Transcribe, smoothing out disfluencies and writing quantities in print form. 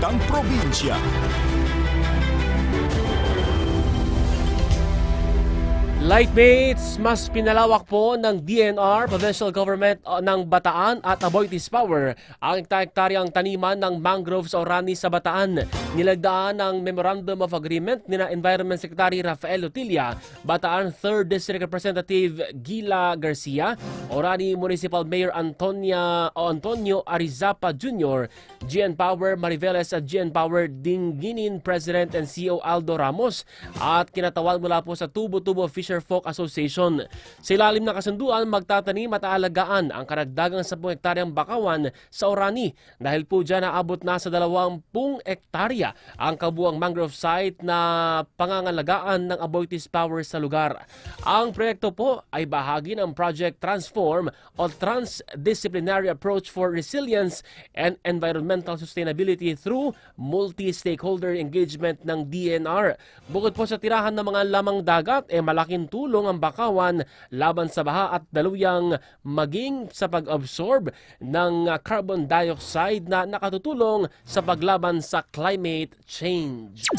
Balitang Probinsya. Lightmates, mas pinalawak po ng DNR, Provincial Government ng Bataan at Aboitiz Power ang hektaryang taniman ng mangrove sa Orani sa Bataan. Nilagdaan ng Memorandum of Agreement ni Environment Secretary Rafael Utilla, Bataan 3rd District Representative Gila Garcia, Orani Municipal Mayor Antonio Arizapa Jr., GN Power Mariveles at GN Power Dinginin President and CEO Aldo Ramos at kinatawan mula po sa Tubo-Tubo Fisher Folk Association. Sa ilalim ng kasunduan, magtatanim at aalagaan ang karagdagang 10 hektaryang bakawan sa Orani dahil po dyan naabot na sa 20 hektarya ang kabuang mangrove site na pangangalagaan ng Aboitiz Power sa lugar. Ang proyekto po ay bahagi ng Project Transform o Transdisciplinary Approach for Resilience and Environmental Sustainability through Multi-Stakeholder Engagement ng DNR. Bukod po sa tirahan ng mga lamang dagat, malaking tulong ang bakawan laban sa baha at daluyang maging sa pag-absorb ng carbon dioxide na nakatutulong sa paglaban sa climate change.